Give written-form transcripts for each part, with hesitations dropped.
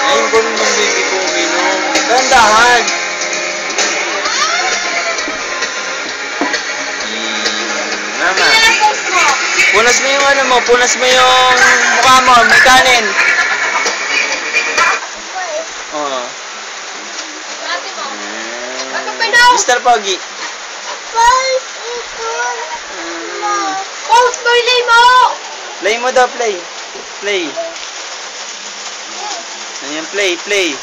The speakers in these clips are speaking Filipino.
Ayun ko rin yung baby ko uminom. Gandahan. Mama. Punas mo yung ano mo. Punas mo yung mukha mo. May kanin. Oh. Mr. Pogi. Pause mo, ilay mo! Play mo daw, play. Play. Ayan, play. Ayan,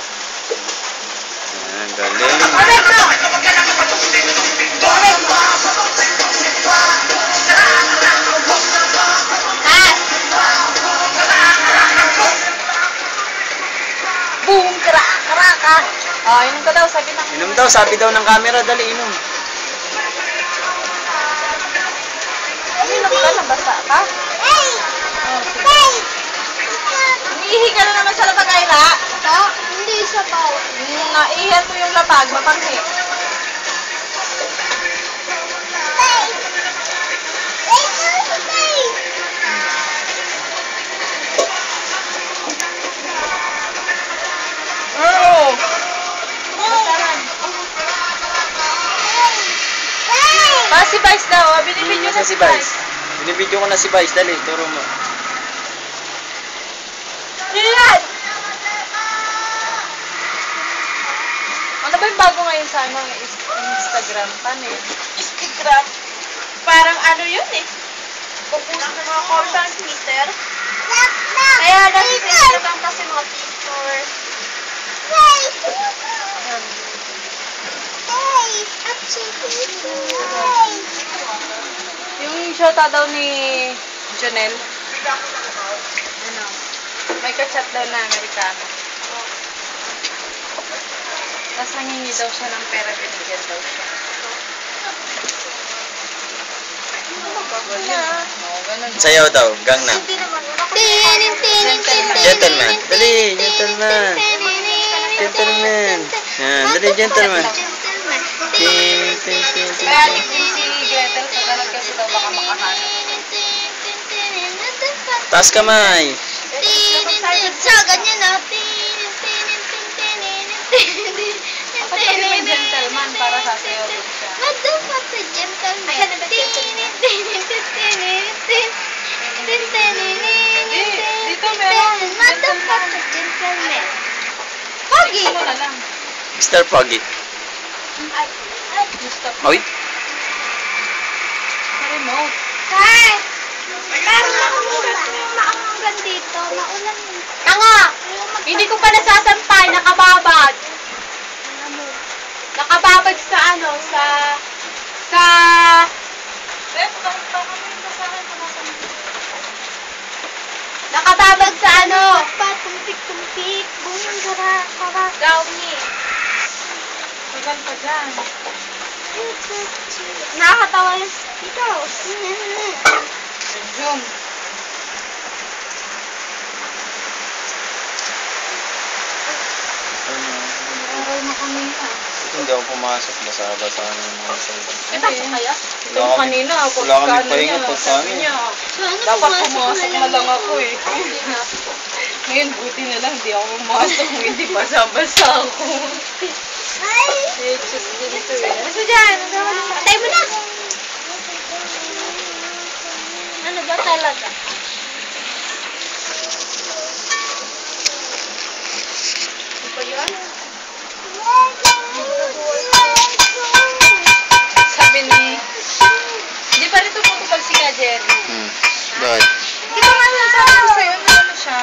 galing. Correct mo! Boom! Kraka! Oh, inom ka daw, sabi ng... Inom daw, sabi daw ng camera. Dali, inom. Inom ka, nabasa ka? Hey! Umiihi ka na naman sa lapag, Ayla. Ha? Hindi sa pao. Naihan mo yung lapag, mapanghi. Si Vice daw, binibidyo na si Vice. Binibidyo ko na si Vice, dali, turo mo. Yan! Ano ba yung bago ngayon sa ano, Instagram? Paano yun? Instagram? Parang ano yun eh. Pupost ng mga course on Twitter. Kaya nasa Instagram kasi mga pictures. Yung shota daw ni Jonel. Ano? May kachat daw na Amerikano. Tapos nangingi daw siya ng pera, binigyan daw siya. Sayaw daw, Gangnam. Gentleman. Dali, gentleman. Gentleman. Yan, dali, gentleman. Kaya adik din si Gretel sa dalag kasi daw baka makahanap. Taas kamay. So, ganyan na. Dapat kasi may gentleman para sasayaw din siya. Dapat sa gentleman. Ayan na ba gentleman? Dito meron Dapat sa gentleman. Pogi! Mo na lang. Mr. Pogi. Oy. Sa remote. Tay! Parang maangan dito. Maulan. Tanga! Hindi ko pa nasasampay, nakababad. Nakababad sa ano, sa... Nakababad sa ano? Tumpik-tumpik. Bumang kara. Downy. Tagal pa dyan. Nakakatawa yung ikaw. Zoom. Aral mo kanina. Ito hindi ako pumasok. Basa-basa na yung mga cellphone. Ito po kaya? Ito mo kanina. Wala kami pahinga pag Sabi niya, dapat pumasok na lang ako eh. Ngayon, buti na lang, di ako pumasok. Hindi basa-basa ako. Ay! Just dito eh. Basta dyan. Patay mo na. Ano ba talaga? Ano ba yun? Sabi ni... Hindi pa rin tumutupag si Ka Jerry. Bakit? Hindi ko nga nasabi ko sa'yo na ano siya.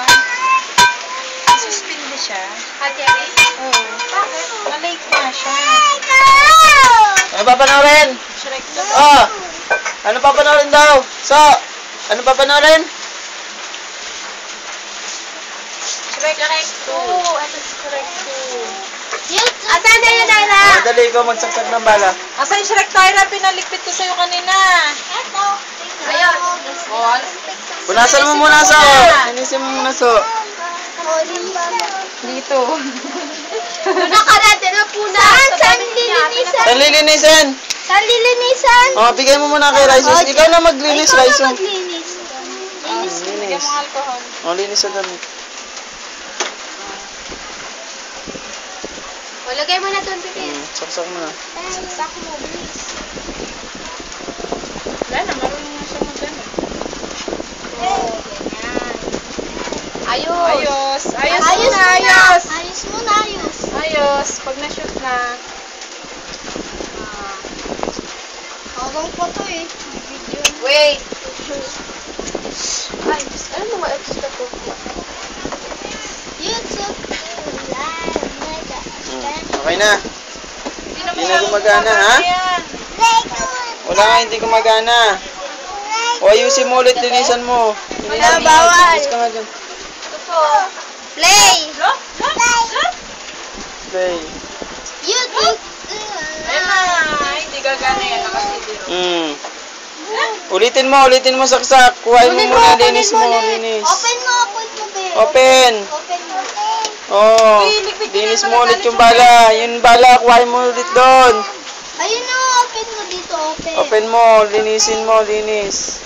Suspindi siya. Ka Jerry? Oo. Bakit? Malate na siya. Ano papanoorin? Shrek to. Oh! Ano papanoorin daw? So! Ano papanoorin? Shrek 2. Ano si Shrek 2? Asan na yun, Ayla? Dali ko magsaksak ng bala. Asan yung Shrek Tyra? Pinalikpit ko sa'yo kanina. Ito. Ayun. Oh, Punasan mo muna so! Linisin mo muna so! dito. Puna ka natin na puna. Saan lilinisan? Saan lilinisin? Saan lilinisan? Oh, bigay mo muna kay Raisus. Ikaw na maglinis, Ikaw na Raisus. maglinis. Bigyan mo alcohol. Oh, linis sa damit. lagay mo na doon, bilis. Saksak mo na. Saksak mo, bilis. Wala na, marunong na siya mag-ano. Ganyan. Ayos. Ayos. Ayos Ayos muna, muna. ayos. Ayos muna, ayos. Ayos. Pag na-shoot na. Habang pa to eh. Video. Wait. Ay, ano mo ma-extra to? YouTube. Okay na. Hindi na gumagana, ha? Wala nga, hindi gumagana. O, ayusin mo ulit, linisan mo. Linisan mo. bawal. Linis ka nga dyan. Play. Play. YouTube. Ayun na. Hindi gagana yan. Nakasibiro. Ulitin mo saksak. Kuhain mo muna, linis mo, linis. Open mo, be. Open. Open mo. Oh, linis mo ulit yung bala. Yung bala, kuhain mo ulit doon. Ayun na, open mo dito, open. Open mo, linisin mo, linis.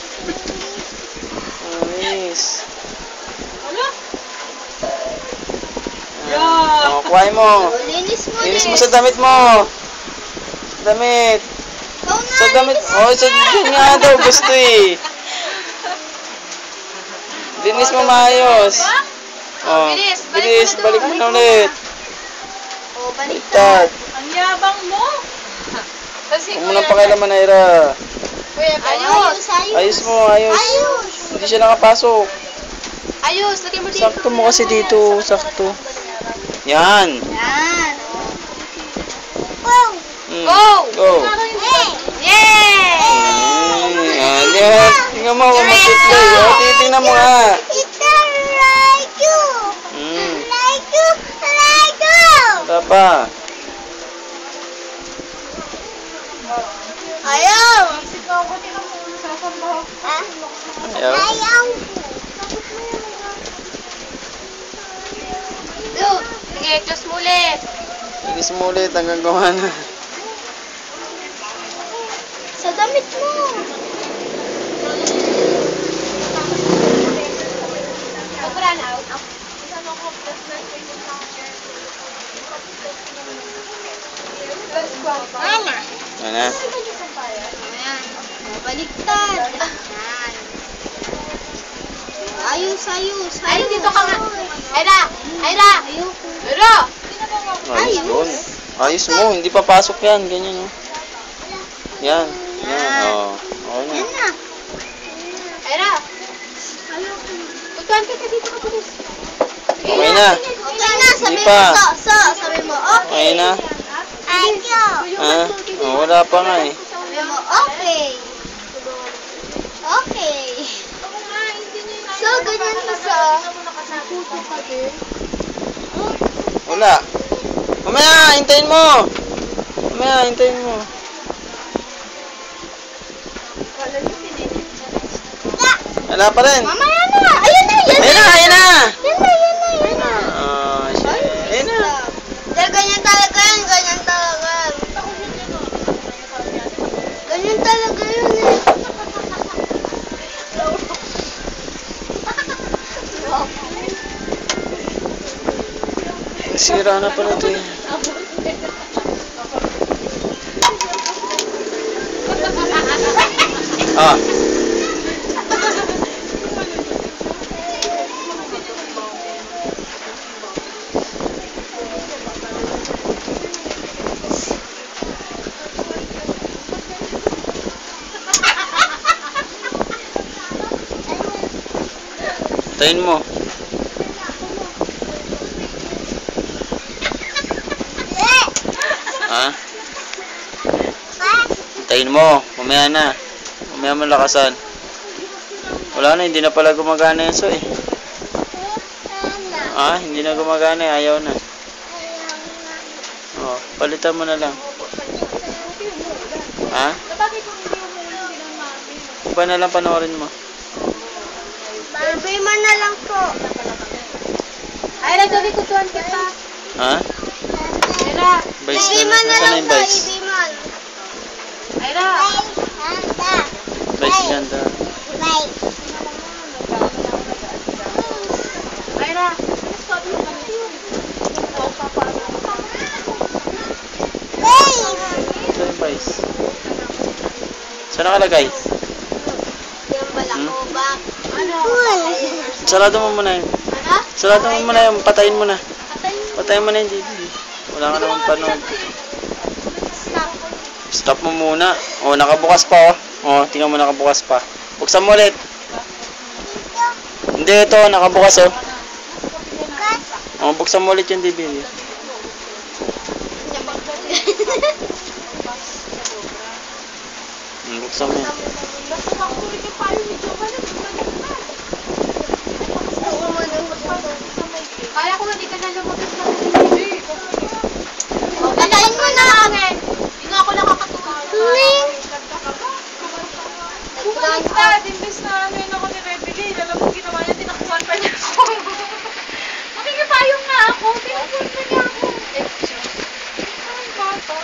Linis. Oh, kuhain mo. Linis mo, Linis mo sa damit mo. Damit. Sa damit. Oh, sa dyan nga daw. Gusto eh. Linis mo maayos. Oh, bilis. Balik mo na ulit. Oh, baliktad. Ang yabang mo. Kasi Huwag mo nang pakialaman, Ira. Ayos. Ayos mo, ayos. Hindi siya nakapasok. Ayos, lagay mo dito. Sakto mo kasi dito. Sakto. Yan. Yan. Go. Yay! Yan. Tingnan mo, mag-play. O, titingnan mo ha. Wala pa. Ayaw! Ayaw. Sige, close mo ulit. Linis mo ulit hanggang gumana. Sa damit mo. Mama. Ano? Ayan. Baliktad. Ayan. Ayos. Ayos, dito ka nga. Ayra. Ayoko. Ayos doon. Ayos mo, hindi papasok yan. Ganyan o. Yan. Oh. Okay na. Yan na. Ayra. Ayoko. Tutuan ka dito ka pulis. Okay na. Okay na. Sabi Hindi mo, pa. sabi mo, okay. Okay na. Ayoko. Ha? Oh, wala pa nga eh. Sabi mo, okay. Okay. So, ganyan pa sa... Puto ka din. Wala. Mamaya, hintayin mo. Wala pa rin. Mamaya na! Ayun na! Ayun na. Yan na! Oh, shit. Ayun na. Ganyan talaga yan. Ganyan talaga yun eh. Sira na pala ito eh. Ah. Tayin mo. Ha? Tayin mo. Mamaya na. Mamaya mo lakasan. Wala na, hindi na pala gumagana yan so eh. Ah, hindi na gumagana eh. Ayaw na. Oh, palitan mo na lang. Ha? Iba na lang panoorin mo. Barbie man na lang po. Ay, nagsabi ko tuwan kita. Ha? Ayra. Vice na lang. Nasaan na yung vice? Ayra. Vice ganda. Ayra. Saan nakalagay? Yung balakobak. Sarado mo muna yun. Ano? Sarado mo muna yun. Patayin mo na. Patayin mo. Patayin mo na yung DVD. Wala ka naman panood. Stop. Stop mo muna. O, nakabukas pa, oh. O, tingnan mo, nakabukas pa. Buksan mo ulit. Hindi, ito, nakabukas, oh. O, buksan mo ulit yung DVD. Buksan mo yan. Kaya ko hindi ka na lumabas na TV. Patayin mo na! Hindi nga ako nakakatulog. Dad, imbes na ano yun ako ni Rebeli, alam mo ginawa niya, tinakbuhan pa niya ako. Nakikipayong nga ako, tinakbuhan pa niya ako. Ay, bata.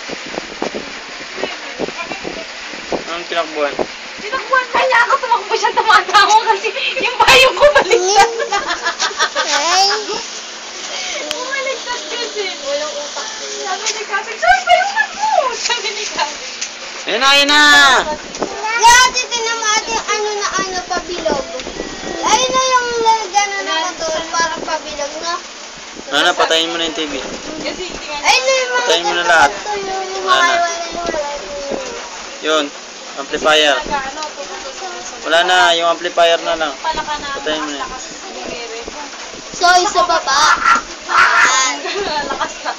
Anong tinakbuhan? Tinakbuhan pa niya ako, tumakbo siya, tumatawa kasi yung payong ko baliktad. Bumaliktad kasi. Walang utak. Sabi ni Kateng, saan payungan mo? Sabi ni Kateng. Ayan na, ayan na! Lahat ito naman ating ano pabilog. Ayun na yung lalagyan na nakatulog para pabilog na. Ano, patayin mo na yung TV. Kasi hindi nga Ayun na yung mga Patayin mo na lahat. yung Wala na. wala. Yun, amplifier. ano, pupunta Wala na, yung amplifier na lang. pala ka na Patayin mo na. lakas bumiri. So, isa baba. Ayan. Lakas na.